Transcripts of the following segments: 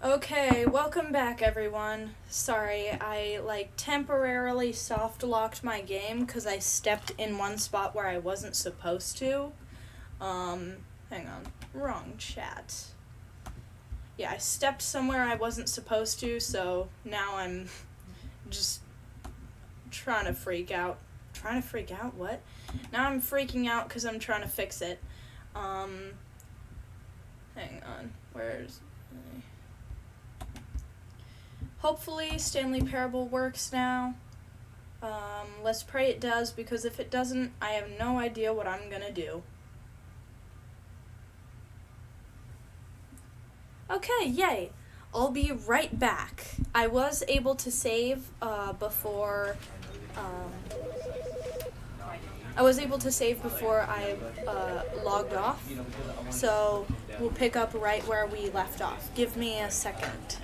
Okay, welcome back everyone. Sorry, I temporarily soft locked my game because I stepped in one spot where I wasn't supposed to. Hang on. Wrong chat. Yeah, I stepped somewhere I wasn't supposed to, so now I'm just trying to freak out. Trying to freak out? What? Now I'm freaking out because I'm trying to fix it. Hang on. Where's... Hopefully Stanley Parable works now. Let's pray it does, because if it doesn't, I have no idea what I'm gonna do. Okay, yay. I'll be right back. I was able to save before I logged off, so we'll pick up right where we left off. Give me a second.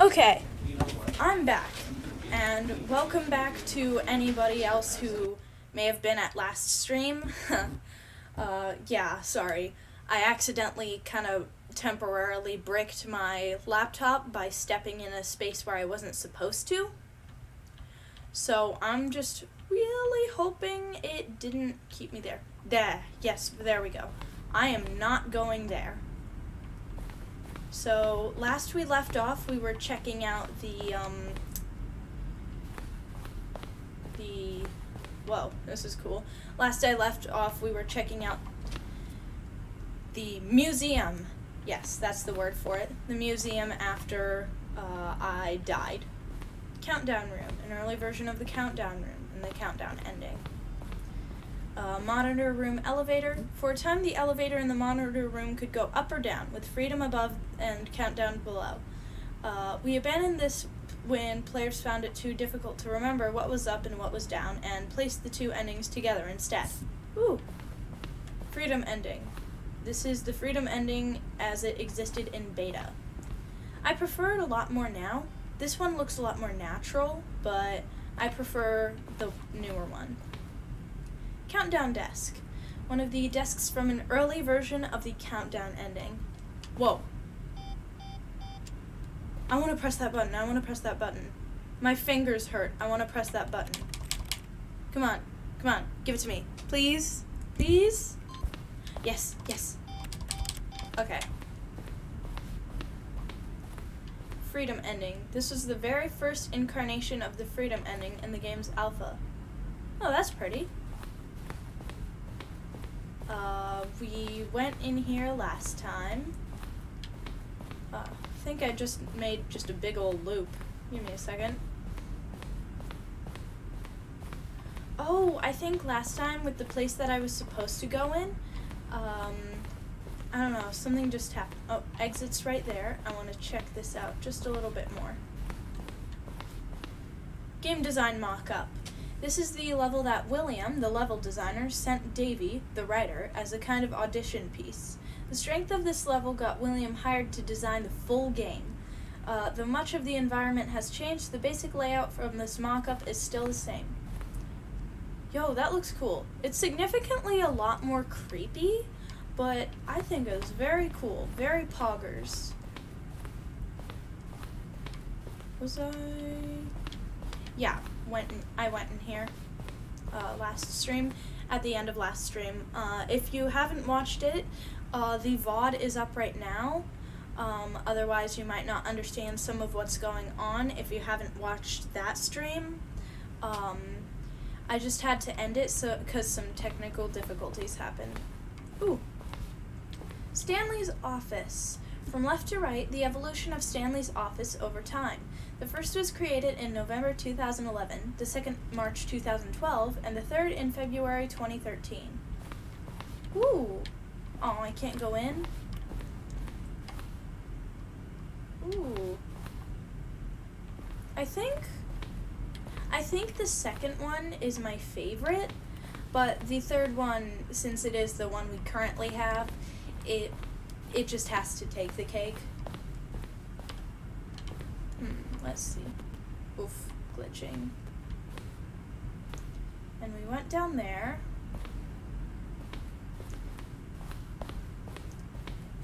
Okay, I'm back, and welcome back to anybody else who may have been at last stream. Yeah, sorry. I accidentally kind of temporarily bricked my laptop by stepping in a space where I wasn't supposed to. So I'm just really hoping it didn't keep me there. Yes, there we go. I am not going there. So, last we left off, we were checking out whoa, this is cool. Last I left off, we were checking out the museum. Yes, that's the word for it. The museum after I died. Countdown room, an early version of the countdown room, and the countdown ending. Monitor room elevator. For a time, the elevator in the monitor room could go up or down, with freedom above and countdown below. We abandoned this when players found it too difficult to remember what was up and what was down, and placed the two endings together instead. Ooh. Freedom ending. This is the freedom ending as it existed in beta. I prefer it a lot more now. This one looks a lot more natural, but I prefer the newer one. Countdown desk. One of the desks from an early version of the countdown ending. Whoa. I want to press that button. My fingers hurt. I want to press that button. Come on. Give it to me. Please? Please? Yes. Okay. Freedom ending. This was the very first incarnation of the freedom ending in the game's alpha. Oh, that's pretty. We went in here last time. I think I just made a big old loop. Give me a second. Oh, I think last time with the place that I was supposed to go in, I don't know, something just happened. Oh, exit's right there. I want to check this out just a little bit more. Game design mock-up. This is the level that William, the level designer, sent Davey, the writer, as a kind of audition piece. The strength of this level got William hired to design the full game. Though much of the environment has changed, the basic layout from this mock-up is still the same. Yo, that looks cool. It's significantly a lot more creepy, but I think it was very cool, very poggers. Was I? Yeah, I went in here last stream, at the end of last stream. If you haven't watched it, the VOD is up right now. Otherwise, you might not understand some of what's going on if you haven't watched that stream. I just had to end it because some technical difficulties happened. Ooh. Stanley's office. From left to right, the evolution of Stanley's office over time. The first was created in November 2011, the second March 2012, and the third in February 2013. Ooh. Oh, I can't go in? Ooh. I think the second one is my favorite, but the third one, since it is the one we currently have, it just has to take the cake. Let's see. Oof, glitching. And we went down there.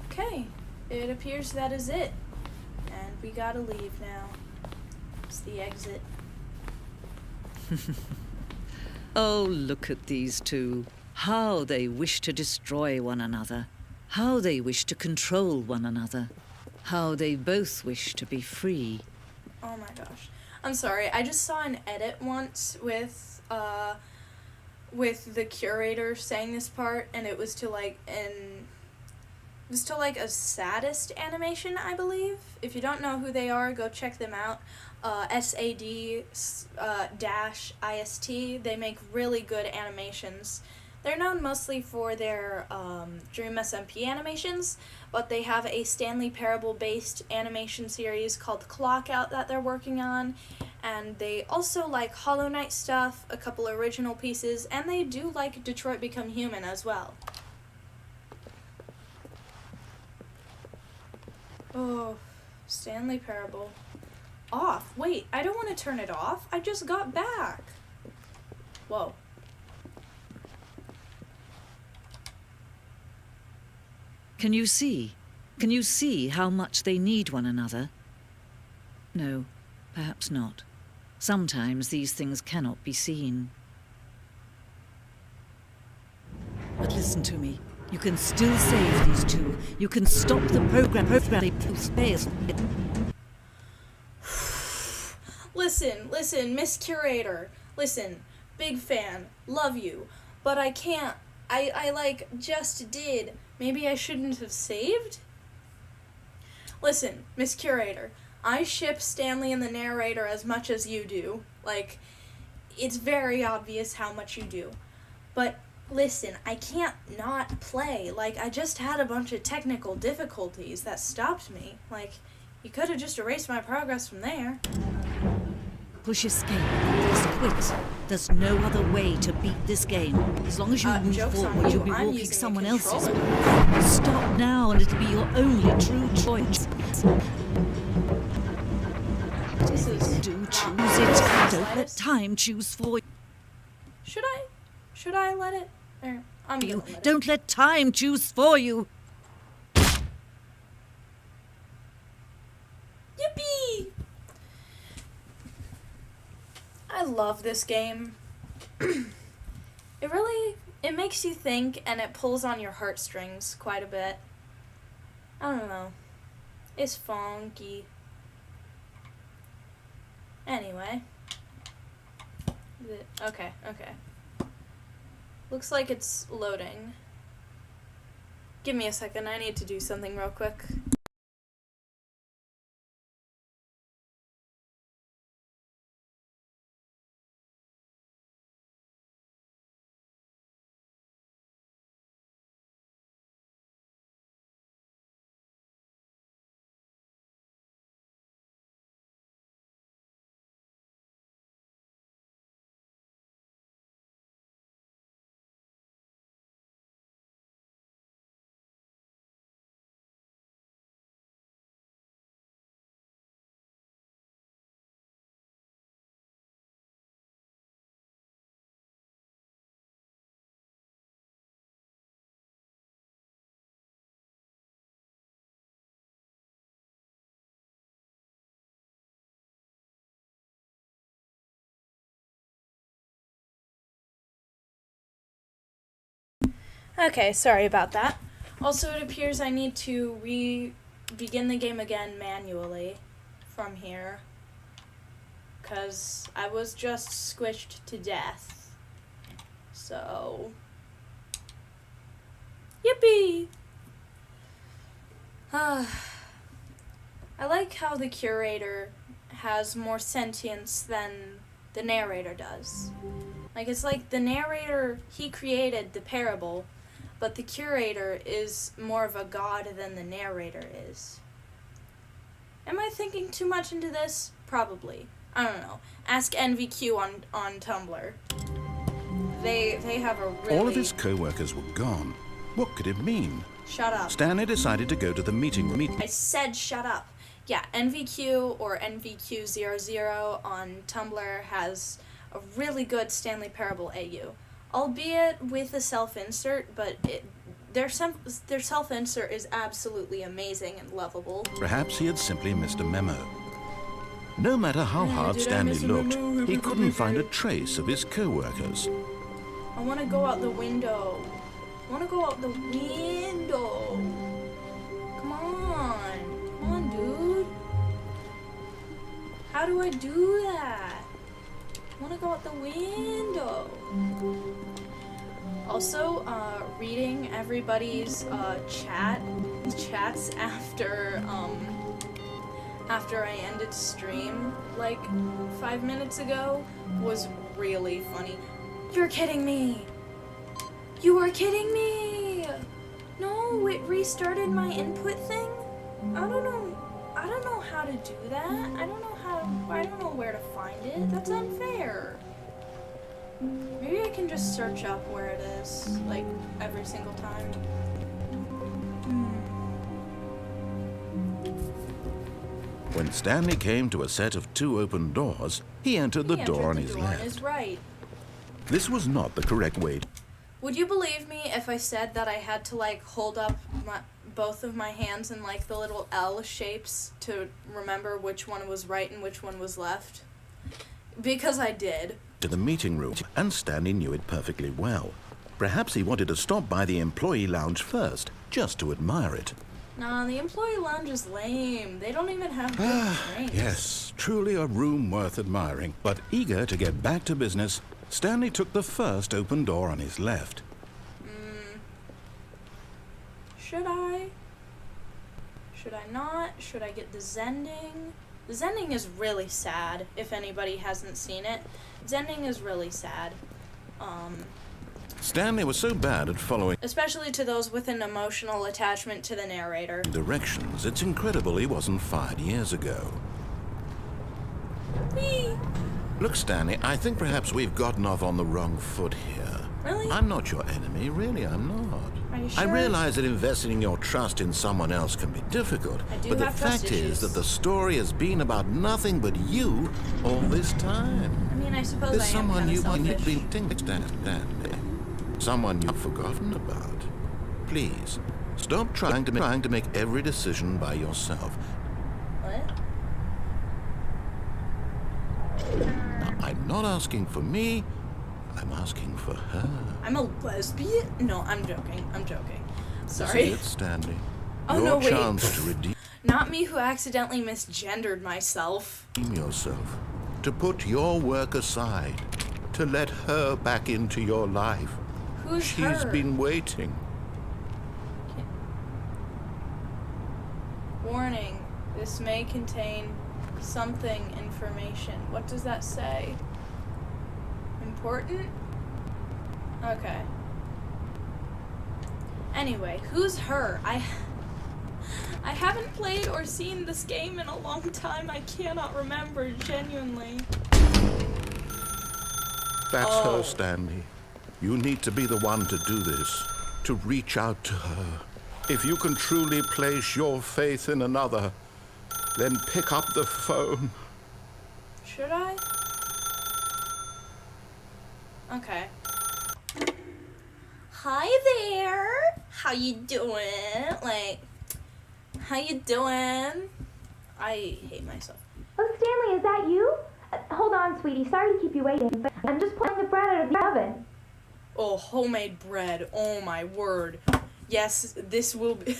Okay, it appears that is it. And we gotta leave now. It's the exit. Oh, look at these two. How they wish to destroy one another. How they wish to control one another. How they both wish to be free. Oh my gosh. I'm sorry, I just saw an edit once with the curator saying this part, and it was to like a saddest animation, I believe. If you don't know who they are, go check them out. SAD-IST. They make really good animations. They're known mostly for their Dream SMP animations, but they have a Stanley Parable-based animation series called Clock Out that they're working on, and they also like Hollow Knight stuff, a couple original pieces, and they do like Detroit Become Human as well. Oh, Stanley Parable. Off. Wait, I don't want to turn it off. I just got back. Whoa. Can you see? Can you see how much they need one another? No, perhaps not. Sometimes these things cannot be seen. But listen to me. You can still save these two. You can stop the program. Listen, Miss Curator. Listen, big fan. Love you. But I can't. I like, just did. Maybe I shouldn't have saved? Listen, Miss Curator. I ship Stanley and the narrator as much as you do. Like, it's very obvious how much you do. But listen, I can't not play. Like, I just had a bunch of technical difficulties that stopped me. Like, you could have just erased my progress from there. Push escape. Just quit. There's no other way to beat this game. As long as you move forward, you'll be walking someone else's path. Stop now and it'll be your only true choice. Do choose it. Don't let time choose for you. Should I let it? Or, I'm gonna let it. Don't let time choose for you. Yippee! I love this game. It makes you think, and it pulls on your heartstrings quite a bit. I don't know. It's funky. Anyway. Okay. Looks like it's loading. Give me a second, I need to do something real quick. Okay, sorry about that. Also, it appears I need to begin the game again manually from here, because I was just squished to death. So, yippee! I like how the curator has more sentience than the narrator does. Like, it's like the narrator, he created the parable, but the curator is more of a god than the narrator is. Am I thinking too much into this? Probably. I don't know. Ask NVQ on Tumblr. They have a really... All of his co-workers were gone. What could it mean? Shut up. Stanley decided to go to the meeting room. I said shut up. Yeah, NVQ or NVQ00 on Tumblr has a really good Stanley Parable AU. Albeit with a self-insert, but their self-insert is absolutely amazing and lovable. Perhaps he had simply missed a memo. No matter how hard Stanley looked, he couldn't find a trace of his co-workers. I want to go out the window. Come on, dude. How do I do that? I want to go out the window. Also, reading everybody's chats after I ended stream like 5 minutes ago was really funny. You're kidding me! You are kidding me! No, it restarted my input thing? I don't know how to do that. I don't know where to find it. That's unfair. Maybe I can just search up where it is, like, every single time. When Stanley came to a set of 2 open doors, he entered the door on his left. On his right. This was not the correct way. Would you believe me if I said that I had to, like, hold up both of my hands in, like, the little L shapes to remember which one was right and which one was left? Because I did. To the meeting room, and Stanley knew it perfectly well. Perhaps he wanted to stop by the employee lounge first, just to admire it. Nah, the employee lounge is lame. They don't even have good drinks. Yes, truly a room worth admiring. But eager to get back to business, Stanley took the first open door on his left. Should I? Should I not? Should I get the Zending? The Zending is really sad, if anybody hasn't seen it. Zending is really sad. Stanley was so bad at following Especially to those with an emotional attachment to the narrator. directions, it's incredible he wasn't fired years ago. Whee! Look, Stanley, I think perhaps we've gotten off on the wrong foot here. Really? I'm not your enemy, really, I'm not. Are you I sure? realize that investing your trust in someone else can be difficult, I do but the have trust fact issues. is that the story has been about nothing but you all this time. I mean, I suppose There's I am someone kind of you've selfish. been thinking, Stanley. Someone you've forgotten about. Please, stop trying to make every decision by yourself. What? Now, I'm not asking for me, I'm asking for her. I'm a lesbian? No, I'm joking. This Sorry. is it, Stanley. Oh, Your no, wait. chance to redeem Not me who accidentally misgendered myself. yourself, to put your work aside, to let her back into your life. Who's She's her? been waiting. Warning. This may contain something information. What does that say? Important? Okay. Anyway, who's her? I haven't played or seen this game in a long time. I cannot remember, genuinely. That's Oh. her, Stanley. You need to be the one to do this, to reach out to her. If you can truly place your faith in another, then pick up the phone. Should I? Okay. Hi there. How you doing? Like, how you doing? I hate myself. Oh, Stanley, is that you? Hold on, sweetie. Sorry to keep you waiting, but I'm just pulling the bread out of the oven. Oh, homemade bread. Oh my word. Yes, this will be...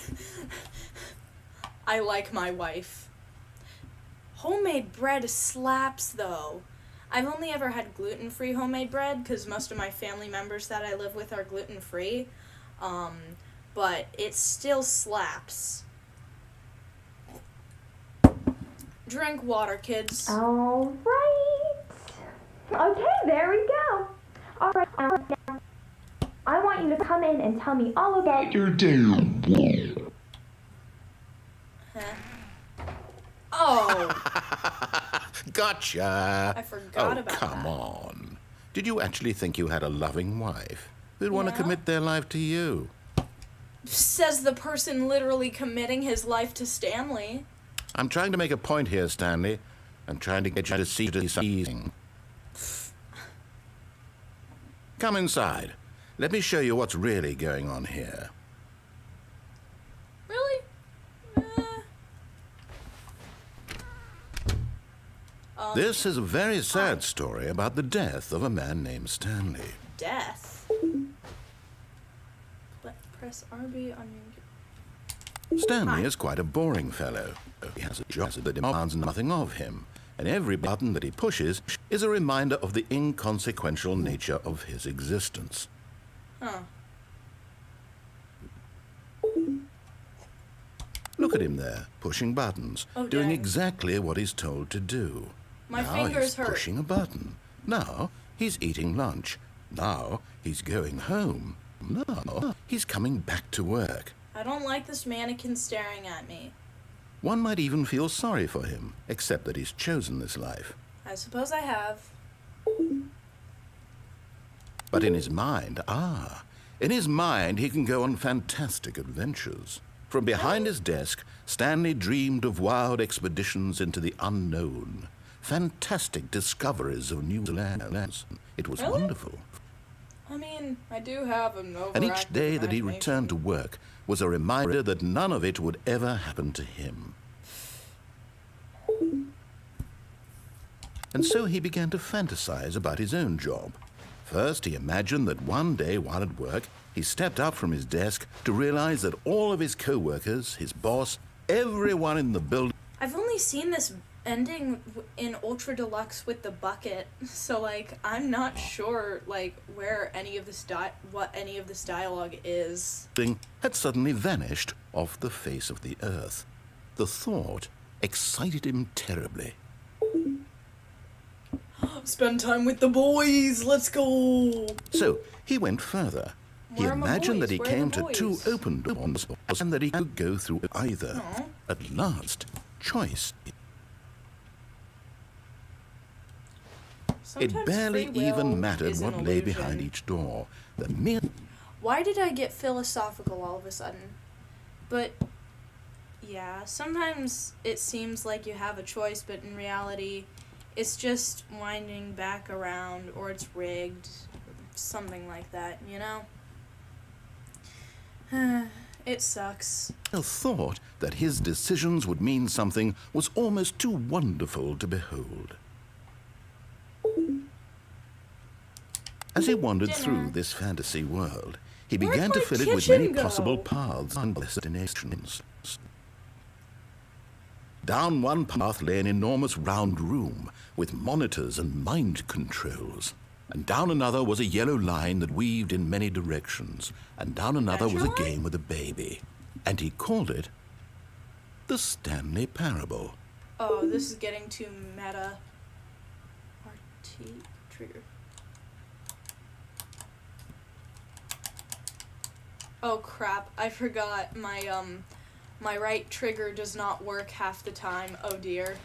I like my wife. Homemade bread slaps, though. I've only ever had gluten-free homemade bread, because most of my family members that I live with are gluten-free. But it still slaps. Drink water, kids. All right. Okay, there we go. All right, now, I want you to come in and tell me all about your day. Huh? Oh. Gotcha. I forgot about that. Come on. Did you actually think you had a loving wife who'd want to commit their life to you? Says the person literally committing his life to Stanley. I'm trying to make a point here, Stanley. I'm trying to get you to see something. Come inside. Let me show you what's really going on here. Really? This is a very sad story about the death of a man named Stanley. Death? Press RB on your... Stanley is quite a boring fellow. He has a job that demands nothing of him, and every button that he pushes is a reminder of the inconsequential nature of his existence. Huh. Look at him there, pushing buttons, doing exactly what he's told to do. My now fingers he's hurt. pushing a button. Now he's eating lunch. Now he's going home. Now he's coming back to work. I don't like this mannequin staring at me. One might even feel sorry for him, except that he's chosen this life. I suppose I have. But in his mind, in his mind he can go on fantastic adventures. From behind his desk, Stanley dreamed of wild expeditions into the unknown, fantastic discoveries of new lands. It was wonderful. I mean, I do have an overactive And each day that he imagination. returned to work was a reminder that none of it would ever happen to him. And so he began to fantasize about his own job. First, he imagined that one day while at work, he stepped up from his desk to realize that all of his co-workers, his boss, everyone in the building... I've only seen this ending in Ultra Deluxe with the bucket, so, like, I'm not sure, like, where any of this what any of this dialogue is. ...had suddenly vanished off the face of the earth. The thought excited him terribly. Spend time with the boys, let's go! So, he went further. He Where are my imagined that he boys? Where are came the to two boys? open doors and that he could go through either. Aw. At last, choice. Sometimes It barely free will even mattered is an what lay illusion. behind each door. The mere... Why did I get philosophical all of a sudden? But, yeah, sometimes it seems like you have a choice, but in reality, it's just winding back around, or it's rigged, something like that, you know? It sucks. thought that his decisions would mean something was almost too wonderful to behold. As he wandered through this fantasy world, he began to fill it with many possible paths and destinations. Down one path lay an enormous round room with monitors and mind controls. And down another was a yellow line that weaved in many directions. And down another was a game with a baby. And he called it the Stanley Parable. Oh, this is getting too meta. RT trigger. Oh crap, I forgot my my right trigger does not work half the time. Oh dear.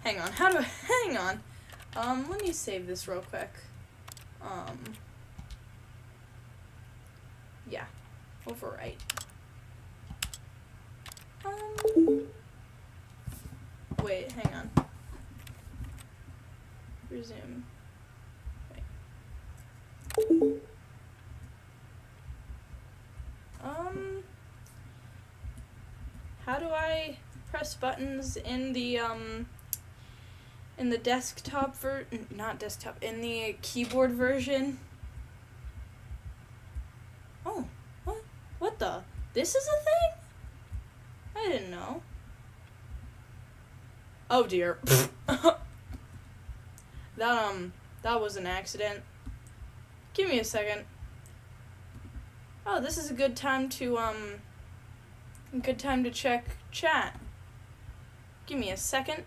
Hang on, hang on. Let me save this real quick. Yeah, overwrite. Wait, hang on. Resume. Wait. How do I press buttons in the desktop not desktop, in the keyboard version? Oh, what the? This is a thing? I didn't know. Oh dear. That was an accident. Give me a second. Oh, this is a good time to check chat. Give me a second.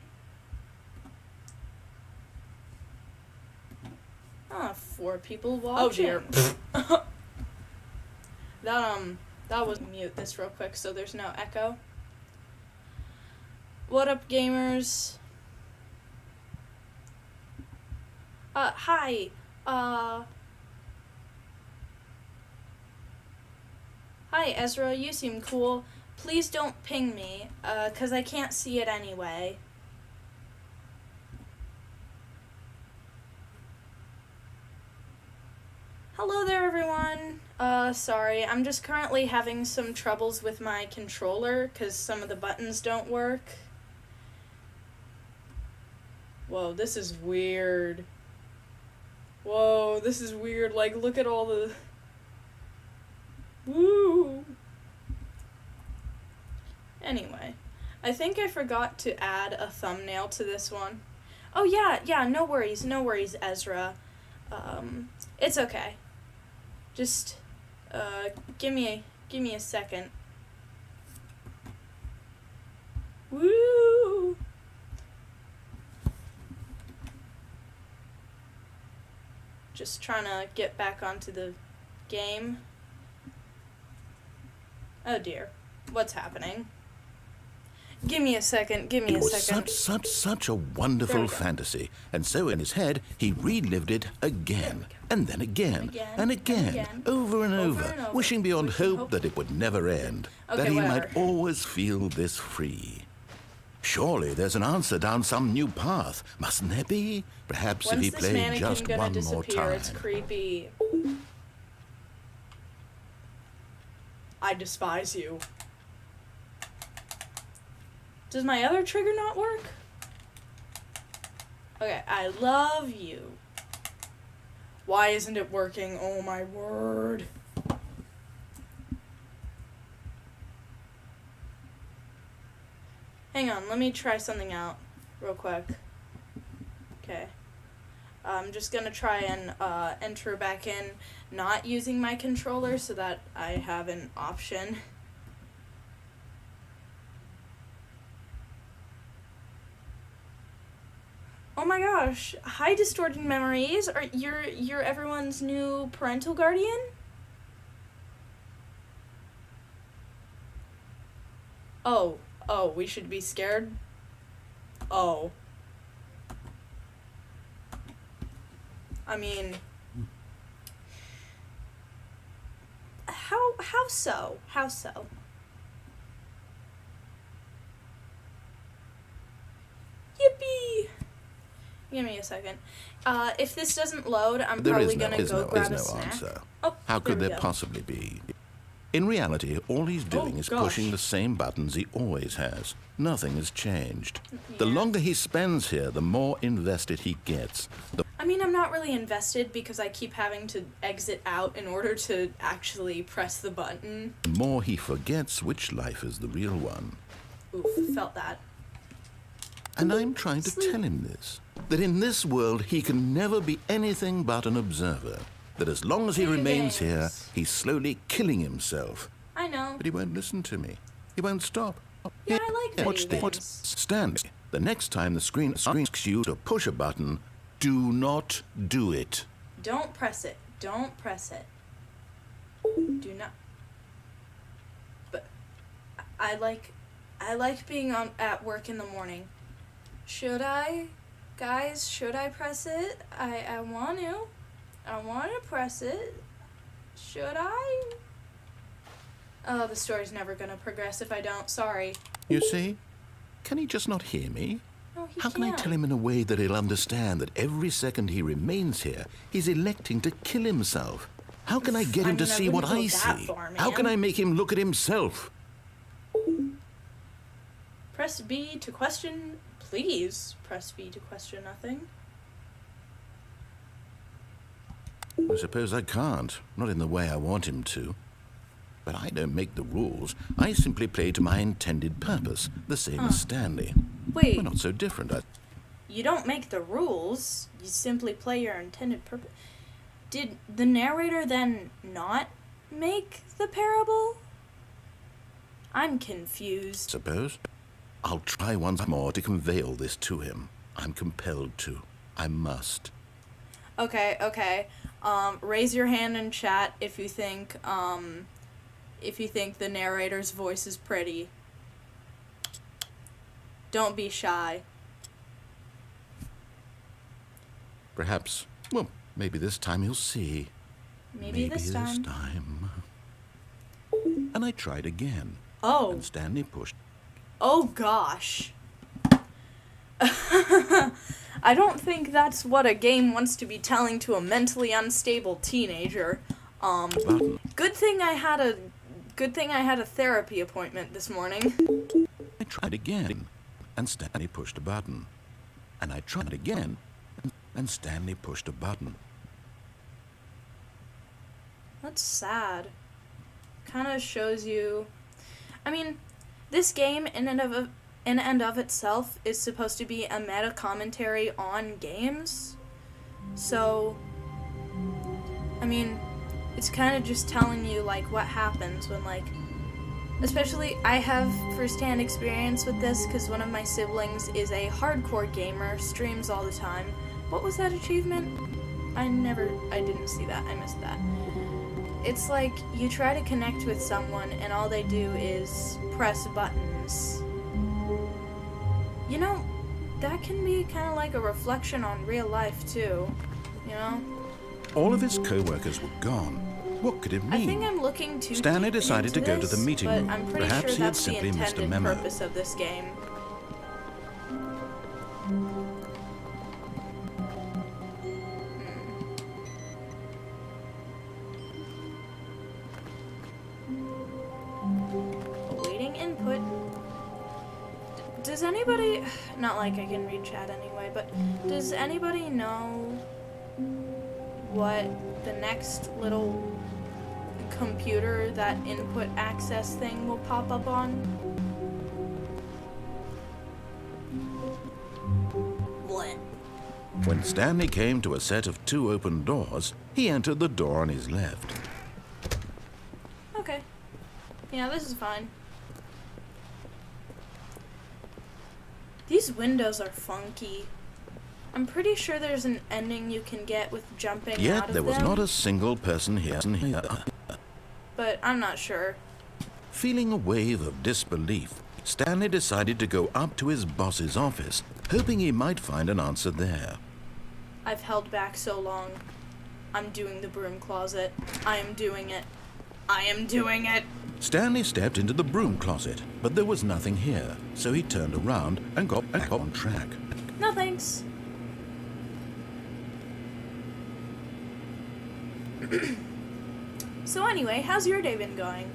Ah, 4 people watching. Oh dear. That was mute this real quick so there's no echo. What up, gamers? Hi. Hi, Ezra, you seem cool. Please don't ping me, 'cause I can't see it anyway. Hello there, everyone. Sorry, I'm just currently having some troubles with my controller, 'cause some of the buttons don't work. Whoa, this is weird. Whoa, this is weird. Like, look at all the... Woo! Anyway, I think I forgot to add a thumbnail to this one. Oh, yeah, no worries, Ezra. It's okay. Just, give me a second. Woo! Just trying to get back onto the game. Oh dear, what's happening? Give me a second. It was such a wonderful fantasy, and so in his head he relived it again, and then again, and again, over and over, wishing beyond hope that it would never end, that he might always feel this free. Surely there's an answer down some new path, mustn't there be? Perhaps if he played just one more time. It's creepy. I despise you. Does my other trigger not work? Okay, I love you. Why isn't it working? Oh my word. Hang on, let me try something out real quick. Okay. I'm just gonna try and enter back in not using my controller so that I have an option. Oh my gosh! Hi, Distorted Memories. You're everyone's new parental guardian? Oh, we should be scared? Oh. I mean, how so? How so? Yippee! Give me a second. If this doesn't load, I'm probably gonna go grab a snack. Answer. Oh, how could there possibly be? In reality, all he's doing is pushing the same buttons he always has. Nothing has changed. Yeah. The longer he spends here, the more invested he gets. I mean, I'm not really invested because I keep having to exit out in order to actually press the button. The more he forgets which life is the real one. Oof, felt that. And I'm trying to tell him this. That in this world, he can never be anything but an observer. That as long as he remains here, he's slowly killing himself. I know. But he won't listen to me. He won't stop. Yeah, I like Watch this. Stanley, the next time the screen asks you to push a button, do not do it. Don't press it. Don't press it. Do not. But I like being at work in the morning. Should I? Guys, should I press it? I want to. I want to press it. Should I? Oh, the story's never gonna progress if I don't. Sorry. You see? Can he just not hear me? No, he How can I tell him in a way that he'll understand that every second he remains here, he's electing to kill himself? How can I get him to see what I see? How can I make him look at himself? Press B to question. Please press B to question nothing. I suppose I can't. Not in the way I want him to. But I don't make the rules. I simply play to my intended purpose, the same as Stanley. Wait. We're not so different. You don't make the rules. You simply play your intended purpose. Did the narrator then not make the parable? I'm confused. Suppose? I'll try once more to convey all this to him. I'm compelled to. I must. Okay. Raise your hand in chat if you think the narrator's voice is pretty. Don't be shy. Perhaps, well, maybe this time he'll see. Maybe this time. And I tried again. Oh. And Stanley pushed. Oh gosh. I don't think that's what a game wants to be telling to a mentally unstable teenager. Button. Good thing I had a therapy appointment this morning. I tried again, and Stanley pushed a button. And I tried again, and Stanley pushed a button. That's sad. Kind of shows you. I mean, this game in and of itself is supposed to be a meta commentary on games. So, I mean, it's kind of just telling you like what happens when like, especially I have firsthand experience with this because one of my siblings is a hardcore gamer, streams all the time. What was that achievement? I didn't see that. I missed that. It's like you try to connect with someone and all they do is press buttons. You know, that can be kind of like a reflection on real life too, you know? All of his co-workers were gone. What could it mean? I think I'm looking too Stanley deep decided to into go to the this, meeting but room. I'm pretty Perhaps sure he had that's the simply missed a intended memo. purpose of this game. Awaiting input. Does anybody, not like I can read chat anyway, but does anybody know what the next little computer that input access thing will pop up on? What? When Stanley came to a set of 2 open doors, he entered the door on his left. Okay. Yeah, this is fine. These windows are funky. I'm pretty sure there's an ending you can get with jumping out Yet of there was them, not a single person here. but I'm not sure. Feeling a wave of disbelief, Stanley decided to go up to his boss's office, hoping he might find an answer there. I've held back so long. I'm doing the broom closet. I am doing it. I am doing it! Stanley stepped into the broom closet, but there was nothing here, so he turned around and got back on track. No thanks. So anyway, how's your day been going?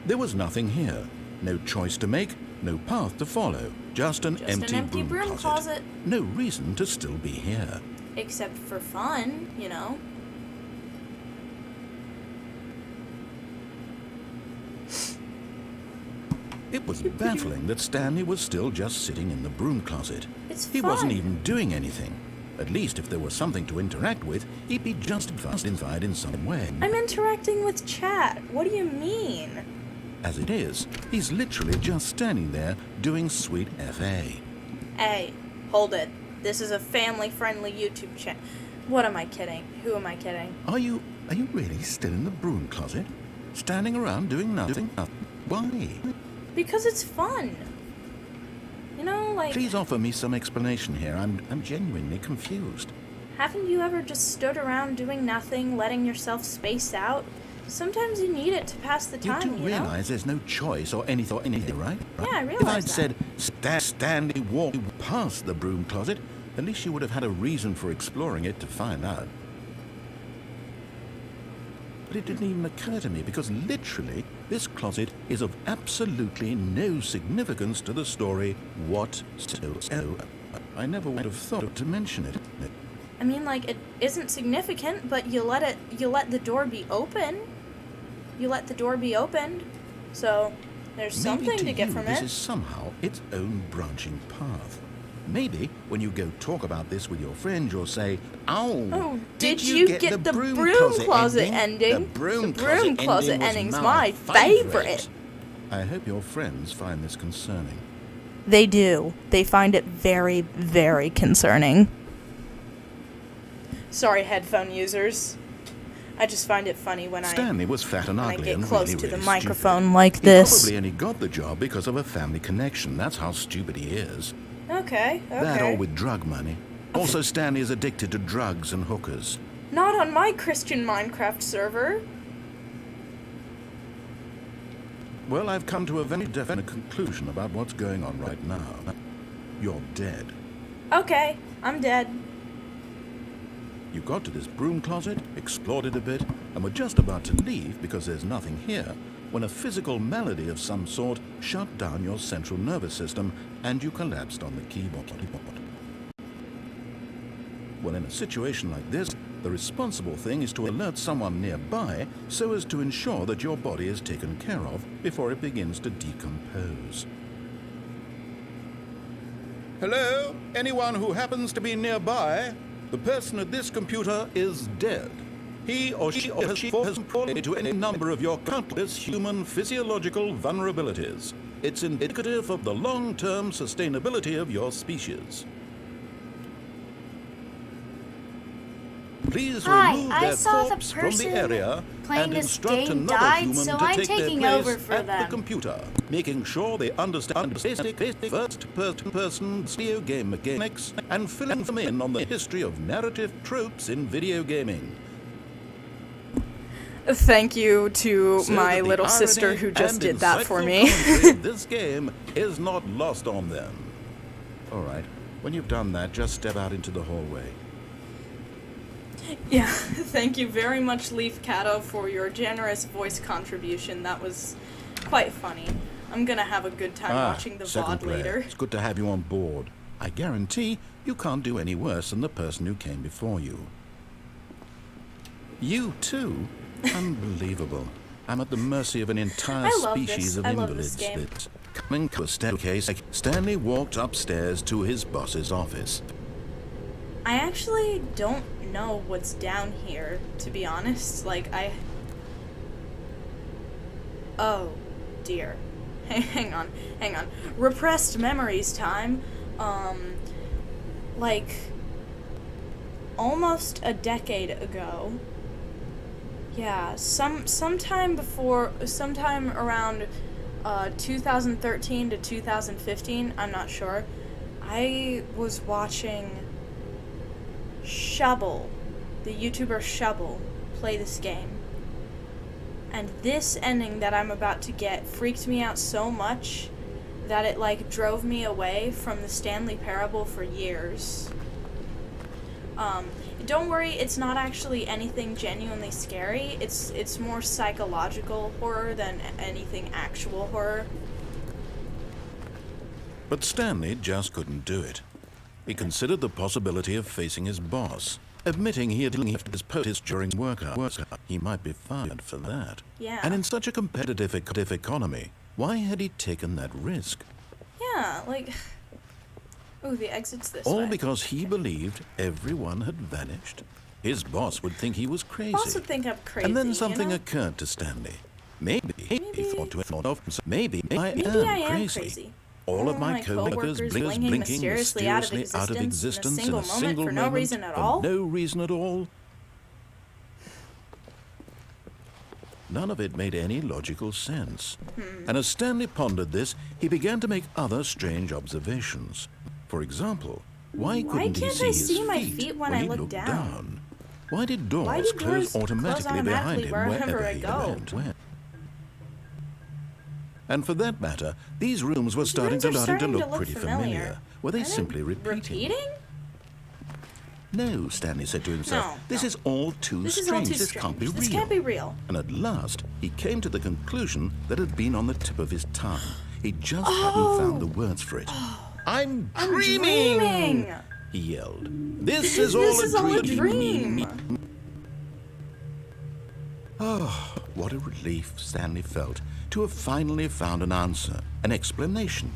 There was nothing here. No choice to make, no path to follow. Just an empty broom closet. No reason to still be here. Except for fun, you know? It was baffling that Stanley was still just sitting in the broom closet. It's He fun. wasn't even doing anything. At least if there was something to interact with, he'd be justified in some way. I'm interacting with chat. What do you mean? As it is, he's literally just standing there doing sweet FA. Hey, hold it. This is a family-friendly YouTube channel. What am I kidding? Who am I kidding? Are you really still in the broom closet? Standing around doing nothing? Why? Because it's fun. You know, like, Please offer me some explanation here. I'm genuinely confused. haven't you ever just stood around doing nothing, letting yourself space out? Sometimes you need it to pass the You time, do you know? realize there's no choice or anything, right? Yeah, I If realize I'd that. said Stanley walked past the broom closet, at least you would have had a reason for exploring it to find out. but it didn't even occur to me because literally this closet is of absolutely no significance to the story whatsoever. I never would have thought to mention it. I mean, like, it isn't significant, but you let the door be open. You let the door be opened, so there's something to get from it. This is somehow its own branching path. Maybe when you go talk about this with your friends, you'll say, "Oh, did you get the broom closet ending? The broom closet ending's my favorite." I hope your friends find this concerning. They do. They find it very, very concerning. Sorry, headphone users. I just find it funny when Stanley was fat and ugly and get close really, to the really microphone stupid. like this. He probably only got the job because of a family connection. That's how stupid he is. Okay. That or with drug money. Also, Stanley is addicted to drugs and hookers. Not on my Christian Minecraft server. Well, I've come to a very definite conclusion about what's going on right now. You're dead. Okay, I'm dead. You got to this broom closet, explored it a bit, and were just about to leave because there's nothing here, when a physical malady of some sort shut down your central nervous system and you collapsed on the keyboard. Well, in a situation like this, the responsible thing is to alert someone nearby so as to ensure that your body is taken care of before it begins to decompose. Hello? Anyone who happens to be nearby? The person at this computer is dead. He or she has fallen to any number of your countless human physiological vulnerabilities. It's indicative of the long-term sustainability of your species. Please remove their corpse from the area and instruct another human to take their place at the computer, making sure they understand basic first-person video game mechanics and filling them in on the history of narrative tropes in video gaming. Thank you to my little sister who just did that for me. This game is not lost on them. All right, when you've done that, just step out into the hallway. Yeah, thank you very much, Leaf Cato, for your generous voice contribution. That was quite funny. I'm gonna have a good time watching the VOD later. It's good to have you on board. I guarantee you can't do any worse than the person who came before you. You too? Unbelievable. I'm at the mercy of an entire species of invalids. Coming to a staircase, Stanley walked upstairs to his boss's office. I actually don't know what's down here, to be honest. Oh, dear. Hang on. Repressed memories time. Almost a decade ago. Yeah, sometime around 2013 to 2015, I'm not sure, I was watching Shovel, the YouTuber Shovel, play this game. And this ending that I'm about to get freaked me out so much that it drove me away from the Stanley Parable for years. Don't worry, it's not actually anything genuinely scary. It's more psychological horror than anything actual horror. But Stanley just couldn't do it. He considered the possibility of facing his boss, admitting he had left his post during work hours. He might be fired for that. Yeah. And in such a competitive economy, why had he taken that risk? Yeah, oh, the exit's this way. All because he believed everyone had vanished. His boss would think he was crazy. Boss would think I'm crazy. And then something occurred to Stanley. Maybe he thought to himself, maybe I am crazy. All of my co-workers blinking mysteriously out of existence in a single moment for no reason at all. No reason at all. None of it made any logical sense. And as Stanley pondered this, he began to make other strange observations. For example, why couldn't he see his feet when he looked down? Why did doors close automatically behind him wherever he went? And for that matter, these rooms were starting to look pretty familiar. Were they simply repeating? No, Stanley said to himself, No, this is all too This is all strange. too This strange. can't be real. This can't be real. And at last, he came to the conclusion that had been on the tip of his tongue. He just hadn't found the words for it. I'm dreaming! He yelled. This is all a dream. Oh, what a relief Stanley felt to have finally found an answer, an explanation.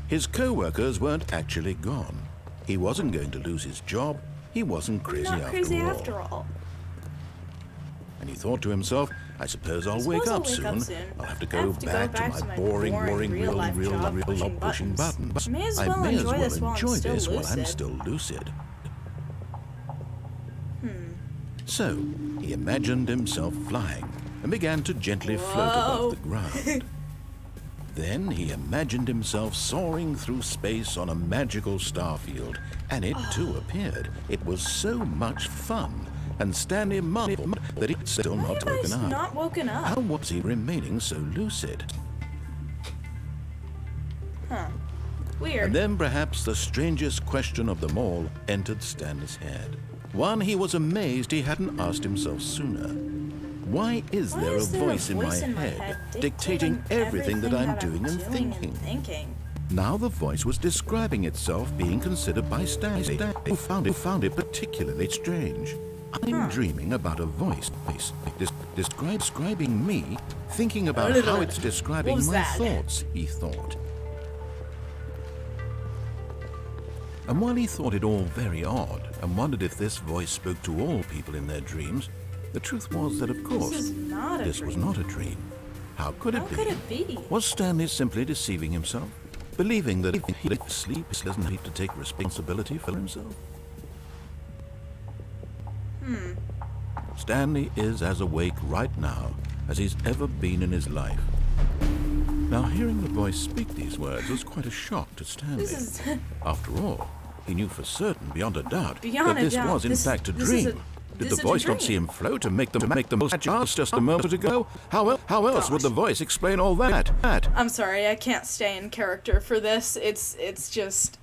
His co-workers weren't actually gone. He wasn't going to lose his job. He wasn't crazy Not crazy after all. And he thought to himself, I suppose I'll wake up soon. I'll have to go back to my boring real job pushing buttons. I may as well enjoy this while I'm still lucid. So, he imagined himself flying and began to gently float above the ground. Then he imagined himself soaring through space on a magical starfield, and it too appeared. It was so much fun, and Stanley marveled that he'd still not woken up. How was he remaining so lucid? Weird. And then perhaps the strangest question of them all entered Stanley's head. One he was amazed he hadn't asked himself sooner. Why is there a voice in my head dictating everything that I'm doing and thinking? Now the voice was describing itself being considered by Stanley, who found it particularly strange. I'm dreaming about a voice describing me, thinking about how it's describing my thoughts, he thought. And while he thought it all very odd and wondered if this voice spoke to all people in their dreams, the truth was that, of course, this was not a dream. How could it be? Was Stanley simply deceiving himself? Believing that if he sleeps, he doesn't need to take responsibility for himself? Stanley is as awake right now as he's ever been in his life. Now, hearing the voice speak these words was quite a shock to Stanley. After all, he knew for certain, beyond a doubt, that this was in fact a dream. Did the voice not see him float and make the most just a moment ago? How else would the voice explain all that? I'm sorry, I can't stay in character for this. It's just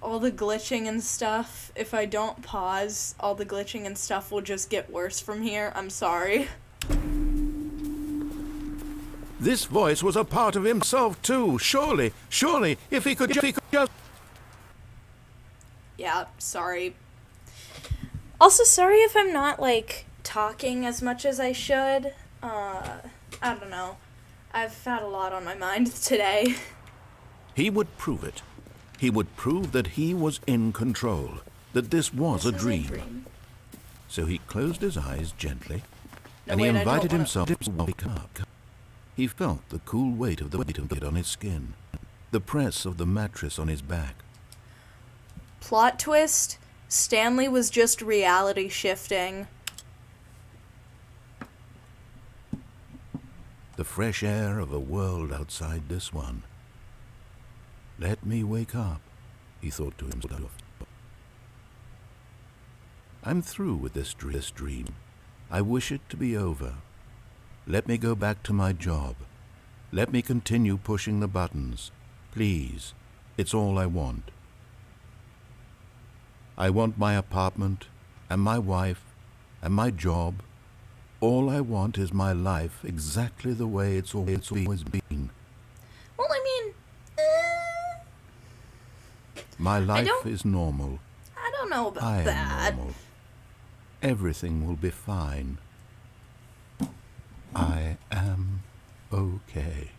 all the glitching and stuff. If I don't pause, all the glitching and stuff will just get worse from here. I'm sorry. This voice was a part of himself too. Surely, if he could just... Yeah, sorry. Also, sorry if I'm not, talking as much as I should. I don't know. I've had a lot on my mind today. He would prove it. He would prove that he was in control, that this was a dream. So he closed his eyes gently, and he invited himself to wake up. He felt the cool weight of it on his skin, the press of the mattress on his back. Plot twist, Stanley was just reality shifting. The fresh air of a world outside this one. Let me wake up, he thought to himself. I'm through with this dream. I wish it to be over. Let me go back to my job. Let me continue pushing the buttons. Please, it's all I want. I want my apartment, and my wife, and my job. All I want is my life exactly the way it's always been. Well, I mean... My life is normal. I don't know about I that. am normal. Everything will be fine. I am okay.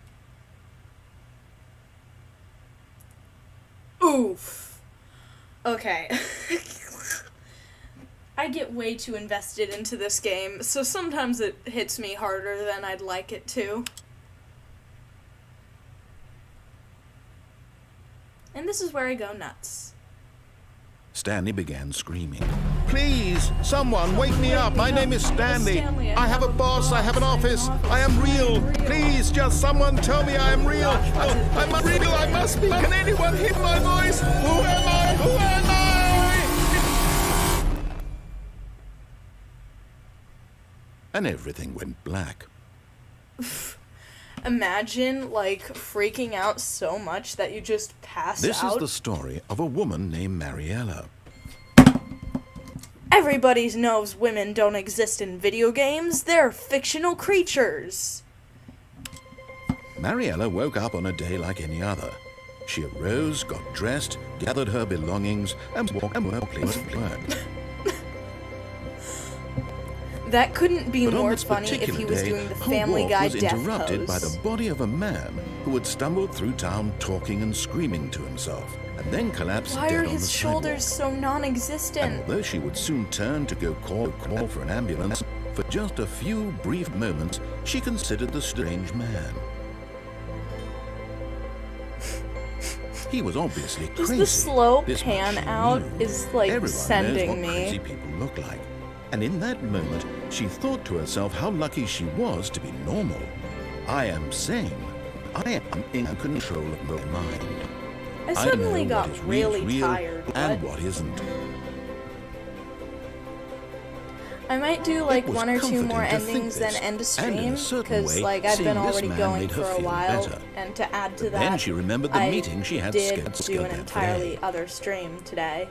Oof. Okay. I get way too invested into this game, so sometimes it hits me harder than I'd like it to. And this is where I go nuts. Stanley began screaming. Please, someone, wake me up. My name is Stanley. I have a boss. I have an office. I am real. Please, just someone tell me I am real. I'm real. I must be. Can anyone hear my voice? Who am I? Who am I? And everything went black. imagine, like, freaking out so much that you just pass This out? is the story of a woman named Mariella. Everybody knows women don't exist in video games. They're fictional creatures. Mariella woke up on a day like any other. She arose, got dressed, gathered her belongings, and walked to work. That couldn't be But on more this funny if particular he was day, doing the her Family walk Guy was death interrupted by pose. the body of a man who had stumbled through town talking and screaming to himself, and then collapsed Why dead are on his the shoulders sidewalk. so non-existent? And although she would soon turn to go call for an ambulance, for just a few brief moments, she considered the strange man. He was obviously Just crazy. the slow This much pan she out knew. is, like, Everyone sending knows what me. crazy people look like. And in that moment, she thought to herself how lucky she was to be normal. I am sane. I am in control of my mind. I I suddenly know got what is really real tired. and what isn't. I might do like It was one or two comforting more to think endings than this, end a and in stream, a certain because way, like I've been seeing this already man going made her for a feel while, better. and to add to But that, then she remembered the I meeting she had did scheduled do an that entirely day. other stream today.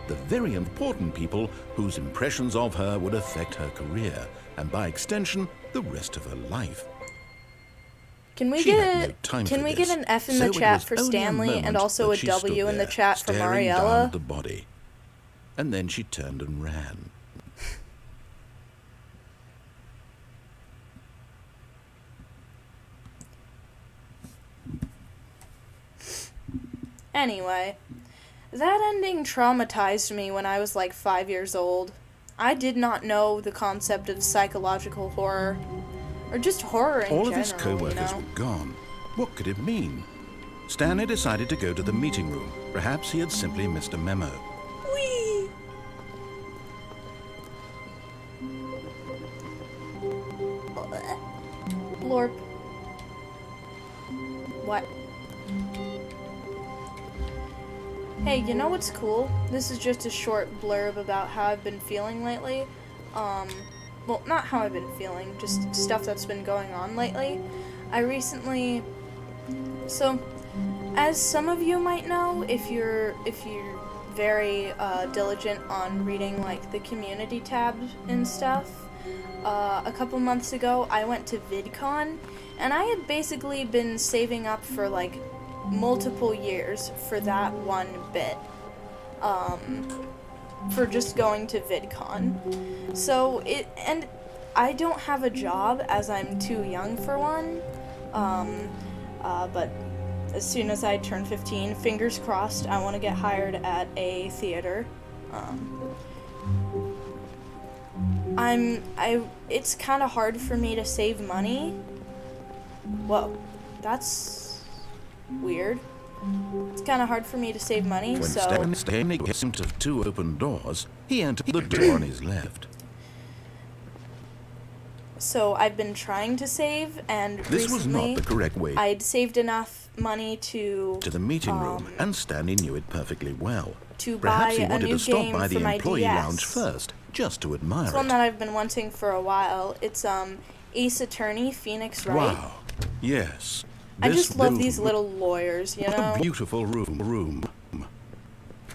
The very important people whose impressions of her would affect her career, and by extension, the rest of her life. Can we She had no get time can for we this, get an F in so the it chat was for only a Stanley and moment also that a she W stood in the there, chat for staring down Mariella? at the body. And then she turned and ran. Anyway, that ending traumatized me when I was like 5 years old. I did not know the concept of psychological horror, or just horror in All general, of his co-workers you know? were gone. What could it mean? Stanley decided to go to the meeting room. Perhaps he had simply missed a memo. Whee! Blorp. What? Hey, you know what's cool? This is just a short blurb about how I've been feeling lately. Well, not how I've been feeling, just stuff that's been going on lately. I recently... So, as some of you might know, if you're very diligent on reading like the community tabs and stuff, a couple months ago I went to VidCon, and I had basically been saving up for like multiple years for that one bit, for just going to VidCon. So and I don't have a job as I'm too young for one, but as soon as I turn 15, fingers crossed, I want to get hired at a theater. It's kind of hard for me to save money. Whoa, that's weird. It's kind of hard for me to save money, When so... Stanley gets him to 2 open doors, he entered the door on his left. So I've been trying to save, and This was recently not the correct way I'd saved enough money to to the meeting room, and Stanley knew it perfectly well. to Perhaps he buy a wanted new to stop game by for the my employee DS. lounge first, just to admire It's one it. that I've been wanting for a while. It's Ace Attorney, Phoenix Wright. Wow. Yes. I This just love room- these little lawyers, you What know? a beautiful room.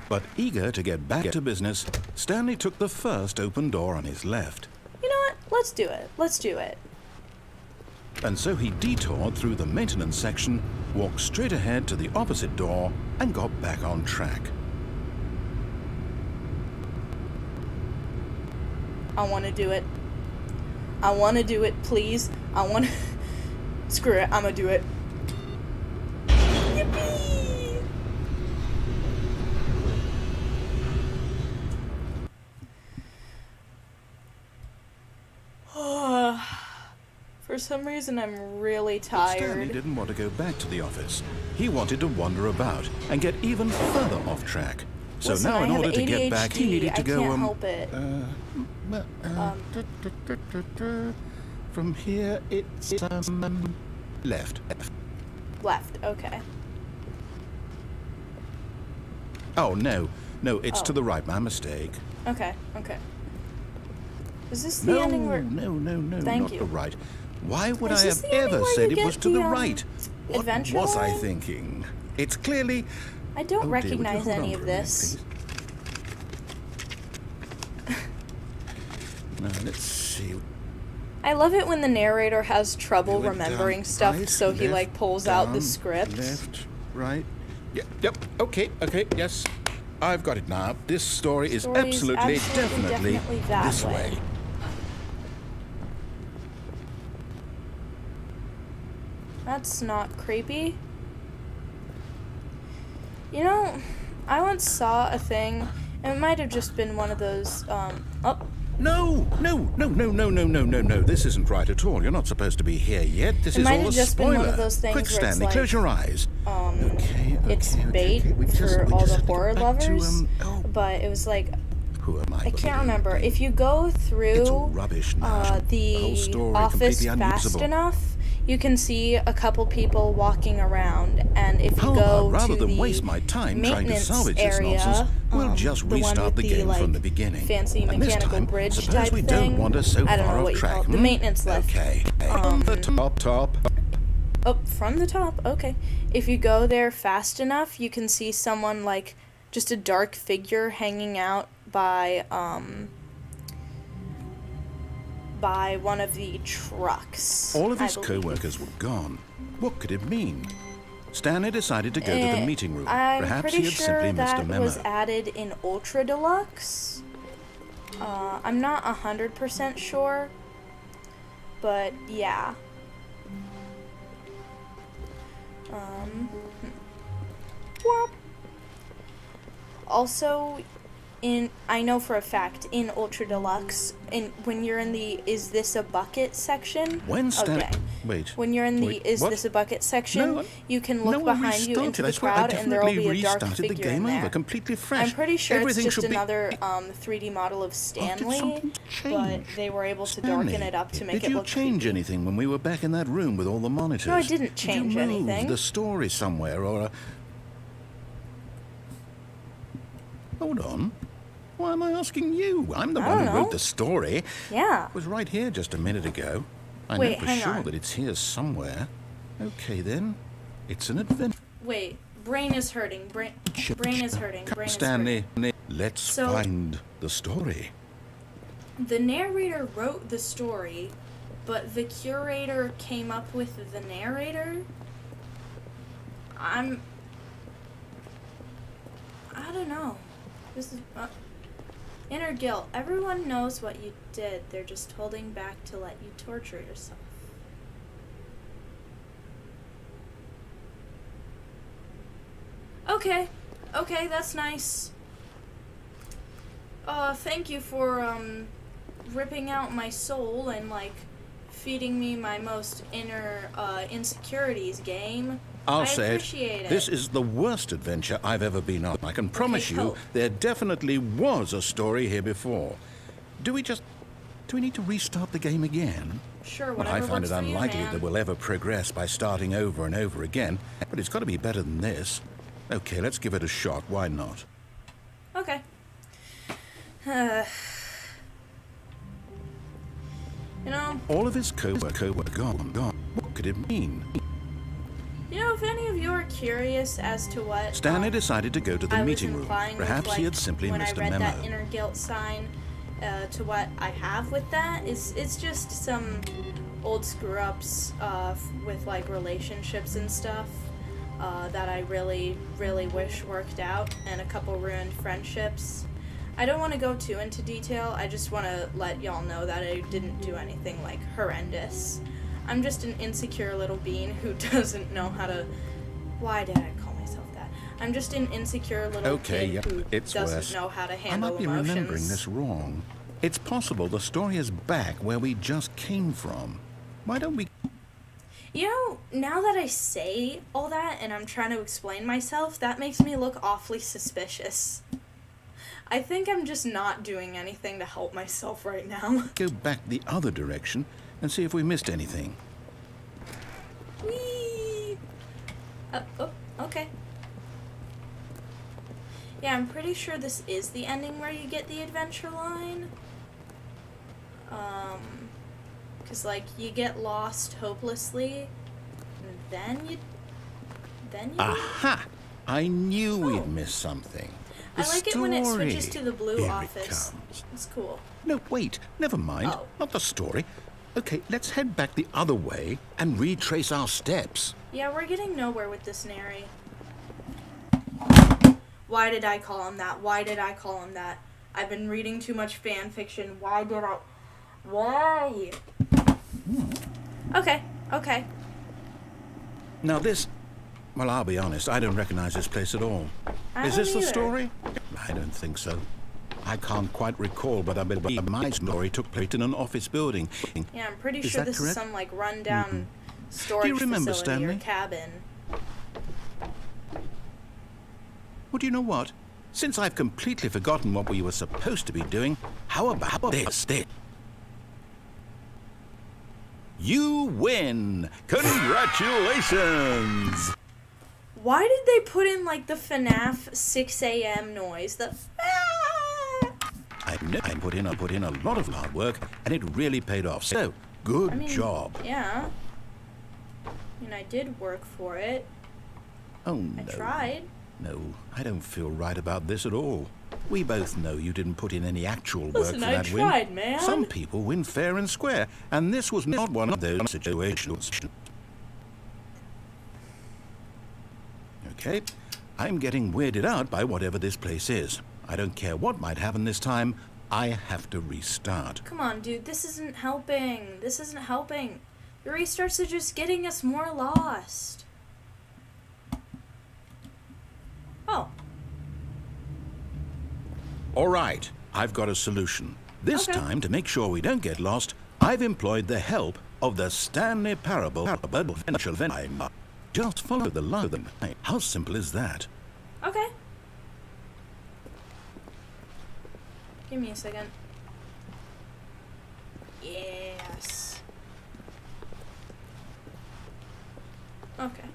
But eager to get back to business, Stanley took the first open door on his left. You know what? Let's do it. Let's do it. And so he detoured through the maintenance section, walked straight ahead to the opposite door, and got back on track. I want to do it. I want to do it, please. I want to... Screw it. I'm going to do it. Yippee! For some reason, I'm really Stanley tired. didn't want to go back to the office. He wanted to wander about and get even further off track. So Listen, now, I in have order to get back, he ADHD. needed to I go. can't help it. From here, it's left. Left. Okay. Oh no, it's to the right. My mistake. Okay. Okay. Is this the ending where... No, Thank not you. the right. Why would I Is this have the ending ever where said you it was get to the the, right? What adventure was I line? thinking? It's clearly... I don't Oh, dear, would you recognize hold on any for of a minute, this. please? Now, let's see. I love it when the narrator has trouble We went remembering down, stuff, right, so he left, like pulls out the down, script. Left, right. Yep, okay, yes. I've got it now. This story is absolutely, definitely that this way. That's not creepy. You know, I once saw a thing, and it might have just been one of those, oh. No. This isn't right at all. You're not supposed to be here yet. This is all a spoiler. It might have just been one of those things Quick, where it's Stanley, like, close your eyes. It's bait We for just all have the to horror get back to, lovers, but it was like, who am I? I can't remember. If you go It's through all rubbish now. The whole the story office completely fast unusable. enough, you can see a couple people walking around, and if you go rather to than the waste my time trying to maintenance salvage this area, nonsense, we'll just the one restart with the game like, from the beginning. fancy And this mechanical time, bridge suppose type we thing. don't wander so I don't far know off what you track. call it. The maintenance lift. Okay. On the top. Oh, from the top. Okay. If you go there fast enough, you can see someone like just a dark figure hanging out by one of the trucks. All of I his believe. co-workers were gone. What could it mean? Stanley decided to go to the meeting room. I'm Perhaps pretty he had sure simply missed a that memo. was added in Ultra Deluxe. I'm not 100% sure, but yeah. Whoop. Also, I know for a fact in Ultra Deluxe, when you're in the "Is this a bucket" section? When Stanley... Okay. Wait. When you're in the Wait, "Is what? this a bucket" section, No, you can look I behind you into restarted. the I swear, crowd, I and there will definitely be a dark restarted figure the game in there. over, completely fresh. I'm pretty sure Everything it's just should be... another 3D model of Stanley, something but change? they were able to Stanley, darken it up to make did it you look change creepy. anything when we were back in that room with all the monitors? No, I didn't change Did you move anything. the story somewhere or a... Hold on. Why am I asking you? I'm the I one don't who know. wrote the story. Yeah. It was right here just a minute ago. I Wait, know for hang sure on. that it's here somewhere. Okay then. It's an adventure. Wait, brain is hurting. Brain is hurting. Brain is Stanley, hurting. let's So- find the story. The narrator wrote the story, but the curator came up with the narrator. I don't know. This is inner guilt. Everyone knows what you did. They're just holding back to let you torture yourself. Okay, that's nice. Thank you for, ripping out my soul and, like, feeding me my most inner, insecurities, game. I'll I say it. appreciate it. This is the worst adventure I've ever been on. I can promise you cool. there definitely was a story here before. Do we need to restart the game again? Sure, Well, whatever I find works it for you, unlikely man. that we'll ever progress by starting over and over again, but it's got to be better than this. Okay, let's give it a shot. Why not? Okay. You know, All of his co-worker were gone. What could it mean? if any of you are curious as to what Stanley decided to go to the I meeting was room. implying Perhaps with, he like, had simply when missed I read a memo. that inner guilt sign, to what I have with that is it's just some old screw ups with like relationships and stuff that I really wish worked out, and a couple ruined friendships. I don't want to go too into detail. I just want to let y'all know that I didn't do anything like horrendous. I'm just an insecure little bean who doesn't know how to... Why did I call myself that? I'm just an insecure little kid who it's doesn't worse. know how to I handle might be emotions. remembering this wrong. It's possible the story is back where we just came from. Why don't we... Now that I say all that and I'm trying to explain myself, that makes me look awfully suspicious. I think I'm just not doing anything to help myself right now. go back the other direction and see if we missed anything? Whee! Okay. Yeah, I'm pretty sure this is the ending where you get the adventure line. Because, like, you get lost hopelessly, and then you Aha! I knew we'd missed something. I like it when it switches to the blue Here office. It comes. It's cool. No, wait, never mind. Oh. Not the story. Okay, let's head back the other way and retrace our steps. Yeah, we're getting nowhere with this Nary. Why did I call him that? Why did I call him that? I've been reading too much fan fiction. Why did I? Why? Okay, okay. Now this... Well, I'll be honest, I don't recognize this place at all. Is this the story? I don't think so. I can't quite recall, but I believe my story took place in an office building. Yeah, I'm pretty sure this is some, like, rundown storage Do you remember, facility Stanley? or cabin. Well, do you know what? Since I've completely forgotten what we were supposed to be doing, how about this? You win! Congratulations! Why did they put in, like, the FNAF 6 a.m. noise? The I put in a lot of hard work, and it really paid off. So, good job. Yeah. I mean, I did work for it. Oh, no. I tried. No, I don't feel right about this at all. We both know you didn't put in any actual work Listen, for I that tried, win. man. Some people win fair and square, and this was not one of those situations. Okay, I'm getting weirded out by whatever this place is. I don't care what might happen this time. I have to restart. Come on, dude. This isn't helping. This isn't helping. The restarts are just getting us more lost. Oh. All right, I've got a solution. This Okay. time, to make sure we don't get lost, I've employed the help of the Stanley Parable. Just follow the line. How simple is that? Okay. Give me a second. Yes. Okay.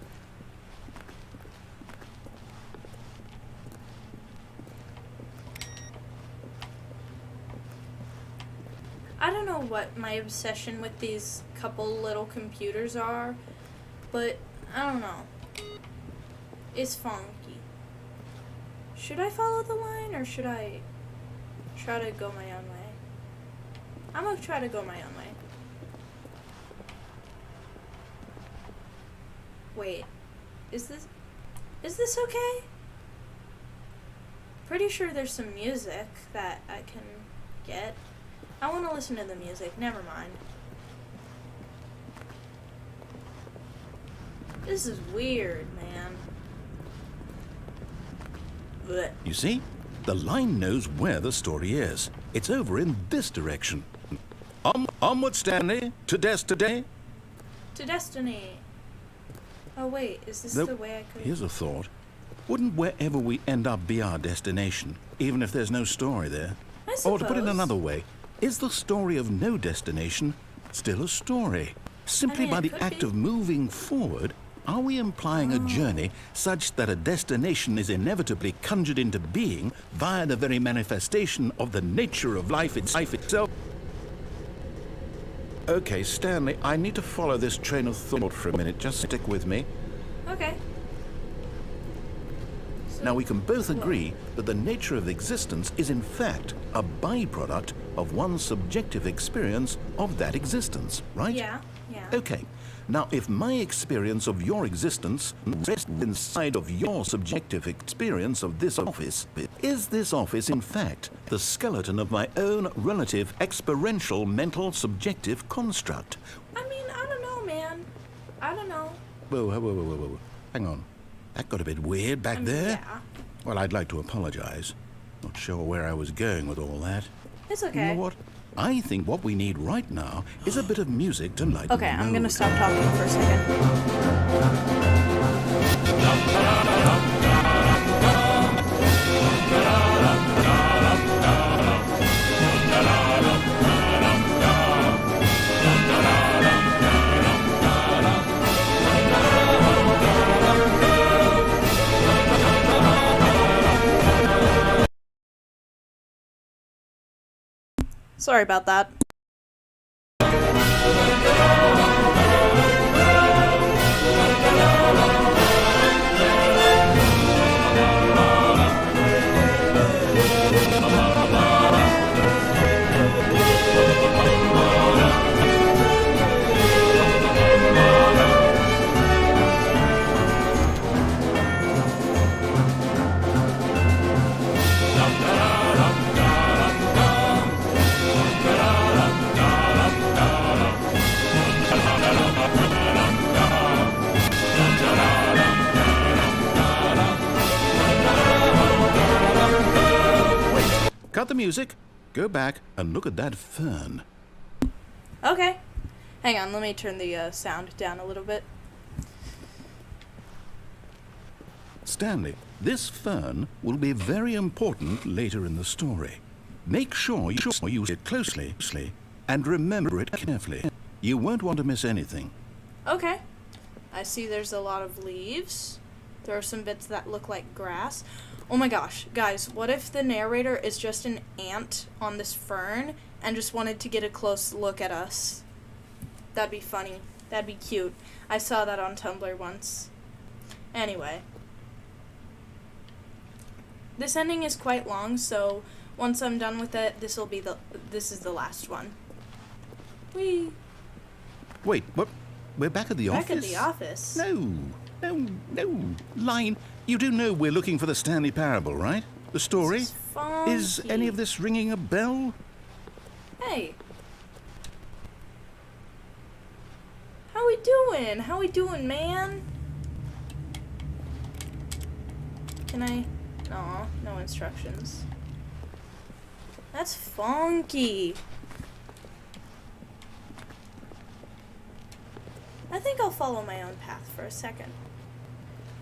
I don't know what my obsession with these couple little computers are, but I don't know. It's funky. Should I follow the line or should I try to go my own way? I'm gonna try to go my own way. Wait, is this okay? Pretty sure there's some music that I can get. I want to listen to the music, never mind. This is weird, man. Blech. You see? The line knows where the story is. It's over in this direction. Onward, Stanley, to destiny. To destiny. Oh wait, is this the way I could... Here's a thought. Wouldn't wherever we end up be our destination, even if there's no story there? I suppose. Or to put it another way, is the story of no destination still a story? Simply by the act of moving forward, are we implying a journey such that a destination is inevitably conjured into being via the very manifestation of the nature of life itself? Okay, Stanley, I need to follow this train of thought for a minute. Just stick with me. Okay. So, Now, we can both agree that the nature of existence is in fact a byproduct of one's subjective experience of that existence, right? Yeah, yeah. Okay. Now, if my experience of your existence rests inside of your subjective experience of this office, is this office, in fact, the skeleton of my own relative experiential mental subjective construct? I mean, I don't know, man. I don't know. Whoa. Hang on. That got a bit weird back there. Yeah. Well, I'd like to apologize. Not sure where I was going with all that. It's okay. You know what? I think what we need right now is a bit of music to lighten Okay, the I'm gonna mood. stop talking for a second. Sorry about that. cut the music, go back, and look at that fern. Okay. Hang on, let me turn the sound down a little bit. Stanley, this fern will be very important later in the story. Make sure you use it closely and remember it carefully. You won't want to miss anything. Okay. I see there's a lot of leaves. There are some bits that look like grass. Oh my gosh, guys, what if the narrator is just an ant on this fern and just wanted to get a close look at us? That'd be funny. That'd be cute. I saw that on Tumblr once. Anyway. This ending is quite long, so once I'm done with it, this is the last one. Whee! Wait, what? We're back at the office? Back at the office? No. Line, you do know we're looking for the Stanley Parable, right? The story? This is funky. Is any of this ringing a bell? Hey. How we doing? How we doing, man? Can I... Aw, no instructions. That's funky. I think I'll follow my own path for a second.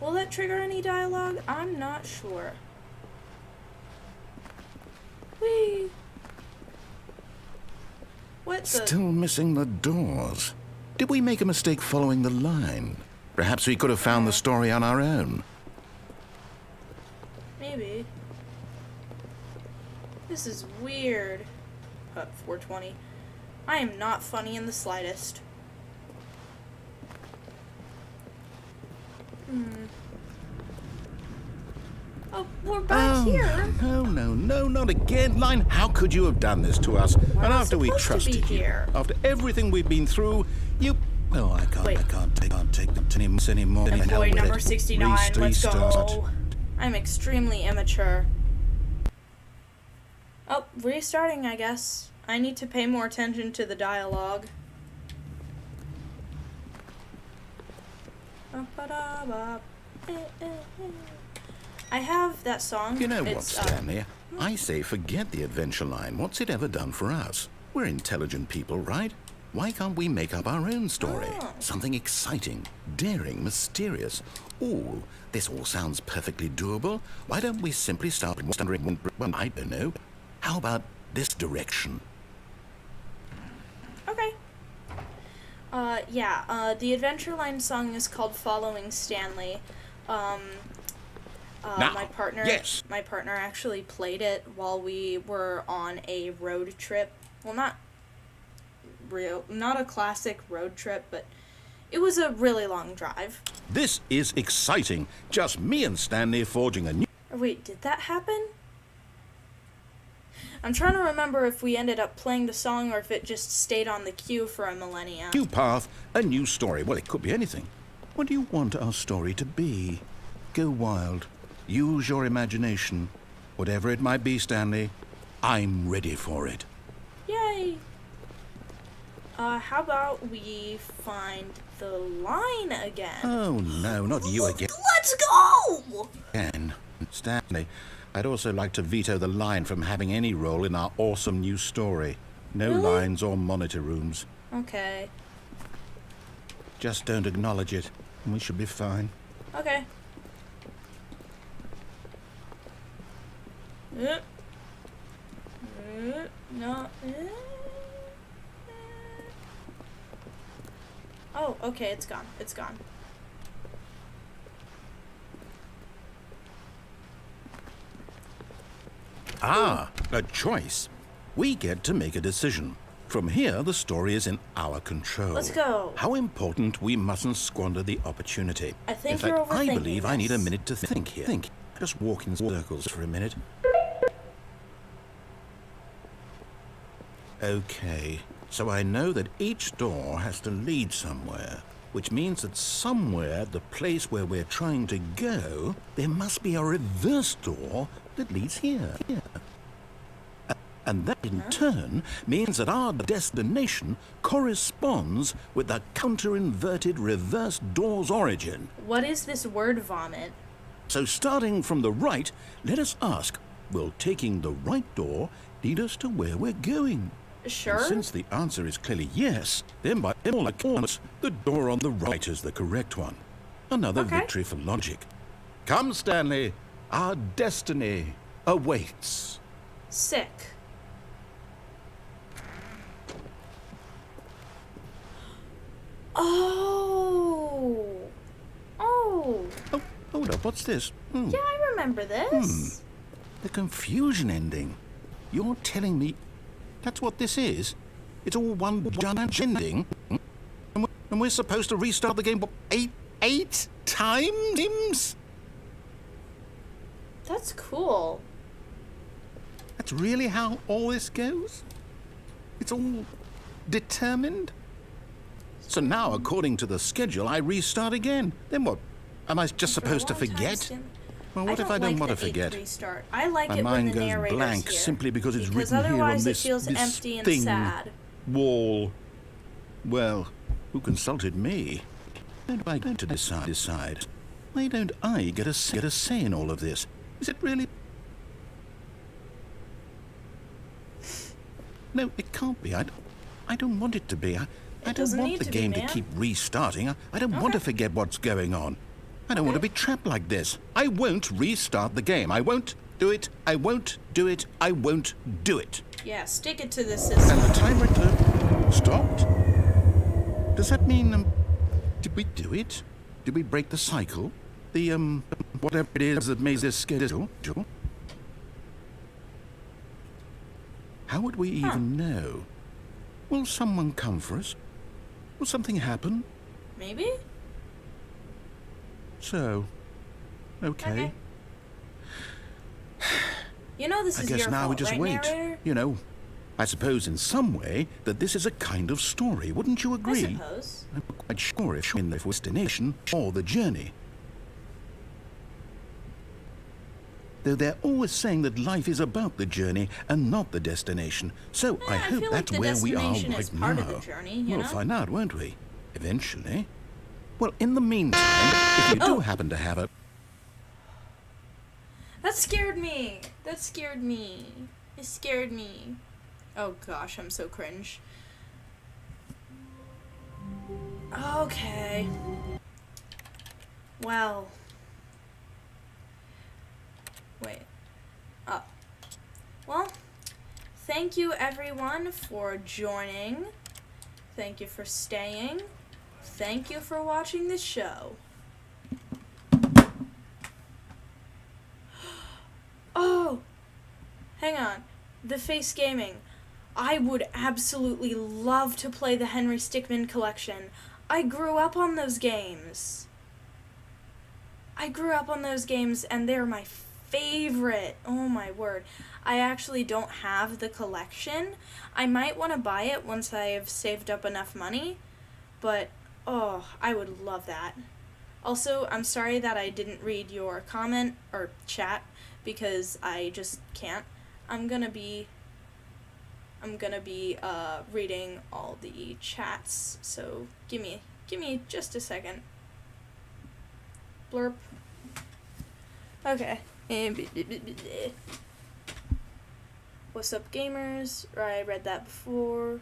Will that trigger any dialogue? I'm not sure. Whee! What the... Still missing the doors. Did we make a mistake following the line? Perhaps we could have found the story on our own. Maybe. This is weird. 420. I am not funny in the slightest. Oh, we're back here. No, not again. Line, how could you have done this to us? We're and not after we supposed to trusted be you, here. after everything we've been through, you... Oh, I can't take the anymore. Employee number 69, let's Restart. go. I'm extremely immature. Oh, restarting, I guess. I need to pay more attention to the dialogue. I have that song. You know what, Stanley? I say forget the adventure line. What's it ever done for us? We're intelligent people, right? Why can't we make up our own story? Oh. Something exciting, daring, mysterious. Ooh, this all sounds perfectly doable. Why don't we simply start wondering, I don't know, how about this direction? Okay. The Adventure Line song is called Following Stanley. Now, my partner actually played it while we were on a road trip. Well, not a classic road trip, but it was a really long drive. This is exciting. Just me and Stanley forging a new... Wait, did that happen? I'm trying to remember if we ended up playing the song or if it just stayed on the queue for a millennia. New path, a new story. Well, it could be anything. What do you want our story to be? Go wild. Use your imagination. Whatever it might be, Stanley, I'm ready for it. Yay! How about we find the line again? Oh, no, not you again. Let's go! Stanley, I'd also like to veto the line from having any role in our awesome new story. No Really? lines or monitor rooms. Okay. Just don't acknowledge it, and we should be fine. Okay. No. Oh, okay, it's gone. It's gone. Ah, a choice. We get to make a decision. From here, the story is in our control. Let's go. How important we mustn't squander the opportunity. I think in fact, you're overthinking I believe I need a this. minute to think here. Just walk in circles for a minute. Okay, so I know that each door has to lead somewhere, which means that somewhere, the place where we're trying to go, there must be a reverse door that leads here. And that in turn means that our destination corresponds with the counter-inverted reverse door's origin. What is this word vomit? So starting from the right, let us ask, Will taking the right door lead us to where we're going? Sure. And since the answer is clearly yes, then by all accounts, the door on the right is the correct one. Another victory for logic. Come, Stanley. Our destiny awaits. Sick. Oh. Oh. Oh, hold up. What's this? Yeah, I remember this. The confusion ending. You're telling me that's what this is? It's all one giant ending? And we're supposed to restart the game eight times? That's cool. That's really how all this goes? It's all determined? So now, according to the schedule, I restart again. Then what? Am I just supposed to forget? Well, what if I don't want to forget? Restart. I like My it when mind the goes narrator's blank here, simply because it's because written here on otherwise this, it feels this empty and thing, sad. wall. Well, who consulted me? Why don't I get to decide? Why don't I get a say in all of this? Is it really? No, it can't be. I don't want it to be. I don't want the game to keep restarting. I don't want to forget what's going on. I don't want to be trapped like this. I won't restart the game. I won't do it. I won't do it. I won't do it. Yeah, stick it to the system. And the timer stopped? Does that mean, did we do it? Did we break the cycle? The, whatever it is that made this schedule? How would we even know? Will someone come for us? Will something happen? Maybe? So, okay. You know this is your I guess now fault, we just right, wait. narrator? You know, I suppose in some way that this is a kind of story. Wouldn't you agree? I suppose. I'm not quite sure if in the destination or the journey. Though they're always saying that life is about the journey and not the destination. So I hope feel that's like where we are destination right is part now. of the journey, you We'll know? find out, won't we? Eventually. Well, in the meantime, if you do happen to have a... That scared me. That scared me. It scared me. Oh gosh, I'm so cringe. Okay. Well. Wait. Oh. Well, thank you everyone for joining. Thank you for staying. Thank you for watching the show. Oh! Hang on. The Face Gaming. I would absolutely love to play the Henry Stickmin collection. I grew up on those games. And they're my favorite. Oh my word. I actually don't have the collection. I might want to buy it once I have saved up enough money, but oh, I would love that. Also, I'm sorry that I didn't read your comment or chat because I just can't. I'm gonna be reading all the chats, so give me just a second. Blurp. Okay. What's up, gamers? I read that before.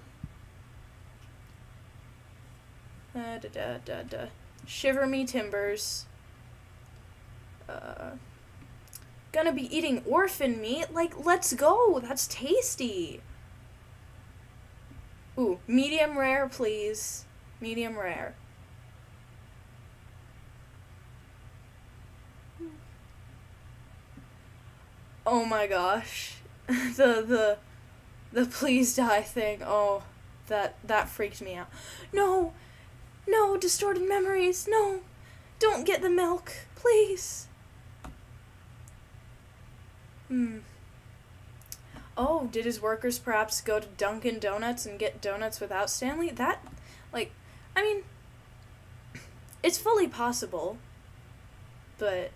Shiver me timbers. Gonna be eating orphan meat? Like, let's go! That's tasty! Ooh, medium rare, please. Medium rare. Oh my gosh. the please die thing. Oh, that freaked me out. No! No, distorted memories! No! Don't get the milk! Please! Oh, did his workers perhaps go to Dunkin' Donuts and get donuts without Stanley? That, like, I mean, it's fully possible, but,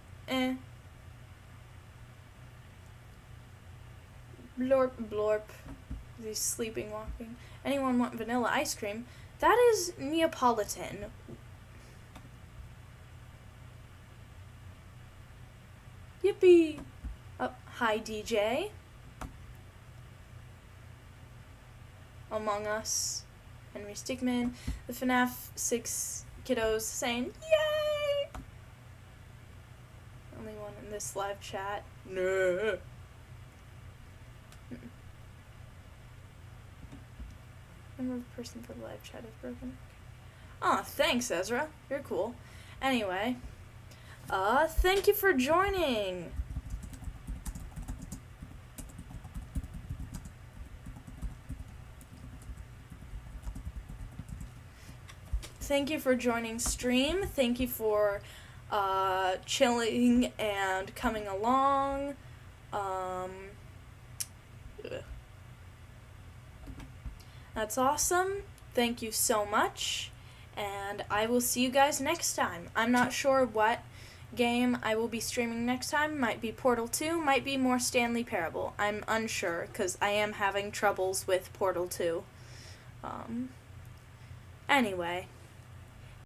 Blorp, blorp. He's sleeping, walking. Anyone want vanilla ice cream? That is Neapolitan. Yippee! Oh, Hi DJ. Among Us. Henry Stickman. The FNAF 6 kiddos saying, yay! Only one in this live chat. No. Number of person for the live chat is broken. Oh, thanks, Ezra. You're cool. Anyway, thank you for joining. Thank you for joining stream. Thank you for chilling and coming along. That's awesome. Thank you so much. And I will see you guys next time. I'm not sure what game I will be streaming next time. Might be Portal 2, might be more Stanley Parable. I'm unsure because I am having troubles with Portal 2. Anyway.